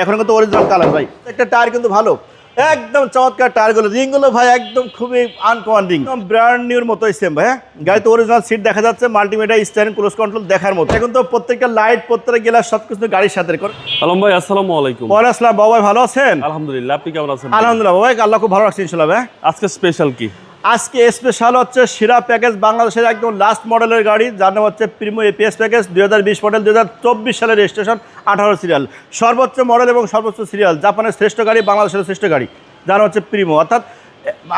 এখন কিন্তু original colour ভাই, একটা টায়ার কিন্তু ভালো, একদম চমৎকার টায়ারগুলো, রিংগুলো ভাই একদম খুবই আনকমন রিং, একদম ব্র্যান্ড নিউর মতোই সেম ভাই। গাড়িতে অরিজিনাল সিট দেখা যাচ্ছে, মাল্টিমিডিয়া স্টিয়ারিং ক্রুজ কন্ট্রোল দেখার মতো। এখন তো প্রত্যেকটা লাইট প্রত্যেকটা গ্লাস সবকিছু গাড়ির সাথে করে। আলম ভাই আসসালামু আলাইকুম। ওয়ালাইকুম আসসালাম বাবা, ভাই ভালো আছেন? আলহামদুলিল্লাহ, আপনি কেমন আছেন? আলহামদুলিল্লাহ ভাই, আল্লাহ খুব ভালো রাখছি ইনশাআল্লাহ ভাই। আজকে স্পেশাল কি? আজকে স্পেশাল হচ্ছে সেরা প্যাকেজ, বাংলাদেশের একদম লাস্ট মডেলের গাড়ি, যার নাম হচ্ছে প্রিমো এপিএস প্যাকেজ, 2020 মডেল, 2024 সালের রেজিস্ট্রেশন, 18 সিরিয়াল, সর্বোচ্চ মডেল এবং সর্বোচ্চ সিরিয়াল, জাপানের শ্রেষ্ঠ গাড়ি, বাংলাদেশের শ্রেষ্ঠ গাড়ি, যার হচ্ছে প্রিমো। অর্থাৎ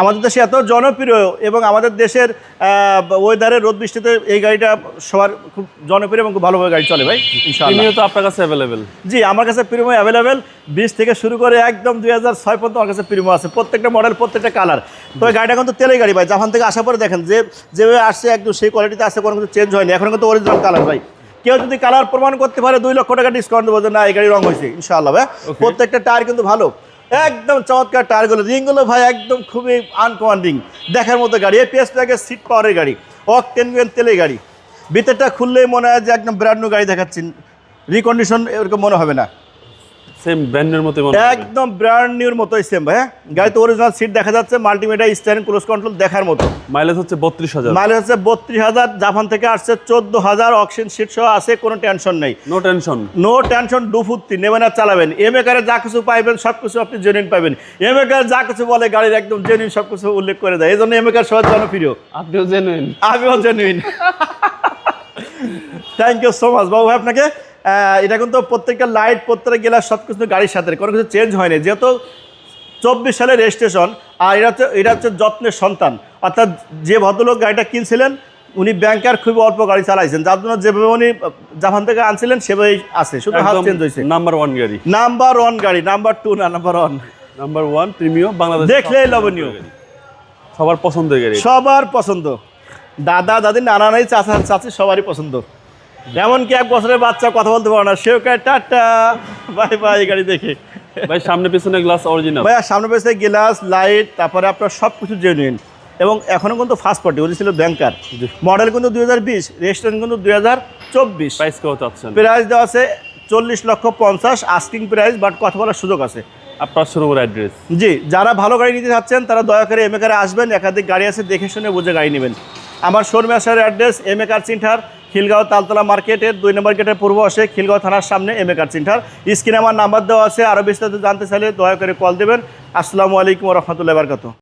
আমাদের দেশে এত জনপ্রিয় এবং আমাদের দেশের ওয়েদারের রোদ বৃষ্টিতে এই গাড়িটা সবার খুব জনপ্রিয় এবং খুব ভালোভাবে গাড়ি চলে ভাই ইনশাআল্লাহ। প্রিমিও তো আপনার কাছে অ্যাভেলেবেল? জি, আমার কাছে প্রিমো অ্যাভেলেবেল, 20 থেকে শুরু করে একদম 2006 পর্যন্ত আমার কাছে প্রিমো আছে, প্রত্যেকটা মডেল প্রত্যেকটা কালার। তো এই গাড়িটা কিন্তু তেলের গাড়ি ভাই, জাপান থেকে আসার পরে দেখেন যেভাবে আসছে একদম সেই কোয়ালিটিতে আসছে, কোনো কিছু চেঞ্জ হয়নি, এখন কিন্তু অরিজিনাল কালার ভাই। কেউ যদি কালার প্রমাণ করতে পারে 2 লক্ষ টাকা ডিসকাউন্ট দেবো যে না এই গাড়ি রং হয়েছে ইনশাআল্লাহ ভাই। প্রত্যেকটা টায়ার কিন্তু ভালো, একদম চমৎকার টায়ারগুলো, রিংগুলো ভাই একদম খুবই আনকমন রিং, দেখার মতো গাড়ি। এপিএস প্যাকেজ, সিট পাওয়ারের গাড়ি, অকটেন তেলের গাড়ি, ভিতরটা খুললেই মনে হয় যে একদম ব্র্যান্ড নিউ গাড়ি দেখাচ্ছেন, রিকন্ডিশন এরকম মনে হবে না, সেম ব্র্যান্ডের মতো মনে হয়, একদম ব্র্যান্ড নিউর মতোই সেম ভাই। গাড়িতে অরিজিনাল সিট দেখা যাচ্ছে, মাল্টিমিডিয়া স্টিয়ারিং ক্রুজ কন্ট্রোল দেখার মতো। মাইলেজ হচ্ছে 32,000। মাইলেজ হচ্ছে 32,000, জাপান থেকে আসছে 14,000, অকশন সিট সহ আছে, কোনো টেনশন নেই, নো টেনশন, নো টেনশন। ডুফুত্তি নেবেন আর চালাবেন, এমএকারে যা কিছু পাইবেন সব কিছু আপনি জেনুইন পাবেন। এমএকার যা কিছু বলে গাড়ির একদম জেনুইন সব কিছু উল্লেখ করে দেয়, এই জন্য এমএকার সবার জনপ্রিয়। আপনিও জেনুইন, আমিও genuine. Thank you so much বাবু ভাই আপনাকে। এটা কিন্তু প্রত্যেকটা লাইট প্রত্যেকটা গ্লাস সব কিছু গাড়ির সাথে, কোনো কিছু চেঞ্জ হয়নি, যেহেতু 24 সালের রেজিস্ট্রেশন। আর এটা হচ্ছে যত্নের সন্তান, অর্থাৎ যে ভদ্রলোক গাড়িটা কিনছিলেন উনি ব্যাংকার, খুব অল্প গাড়ি চালাইছেন, যার জন্য যেভাবে উনি জাপান থেকে আনছিলেন সেভাবেই আছে, শুধু হাত চেঞ্জ হয়েছে। নাম্বার 1 গাড়ি, নাম্বার 1 গাড়ি, নাম্বার 2 না, নাম্বার 1। নাম্বার 1 প্রিমিও, বাংলাদেশ দেখলেই লবণীয়, সবার পছন্দের গাড়ি, সবার পছন্দ, দাদা দাদি নানা নাই চাচা চাচি সবারই পছন্দ। এমনকি 1 বছরের বাচ্চা কথা বলতে পারে না, সেও কে টাটা বাই বাই গাড়ি দেখে। ভাই সামনে পিছনে গ্লাস অরিজিনাল ভাই, সামনে পেছনে গ্লাস লাইট, তারপরে আপনার সব কিছু জেনুইন, এবং এখনও কিন্তু ফার্স্ট পার্টি, উনি ছিল ব্যাংকার। মডেল কিন্তু 2020, রেজিস্ট্রেশন কিন্তু 2024। প্রাইস কত চাচ্ছেন? প্রাইস দেওয়া আছে 40,50,000 আস্কিং প্রাইস, বাট কথা বলার সুযোগ আছে। আপনার শোরুমের অ্যাড্রেস? জি, যারা ভালো গাড়ি নিতে চাচ্ছেন তারা দয়া করে এমএকারে আসবেন, একাধিক গাড়ি আছে, দেখে শুনে বুঝে গাড়ি নেবেন। আমার শোরুমে আসার অ্যাড্রেস এমএকার চিন্তার, খিলগাঁও তালতলা মার্কেটের 2 নম্বর গেটের পূর্ব আসে, খিলগাঁও থানার সামনে এমএকার চিন্তার। স্ক্রিনে আমার নাম্বার দেওয়া আছে, আরও বিস্তারিত জানতে চাইলে দয়া করে কল দেবেন। আসসালামু আলাইকুম ওয়া রাহমাতুল্লাহি ওয়া বারাকাতুহু।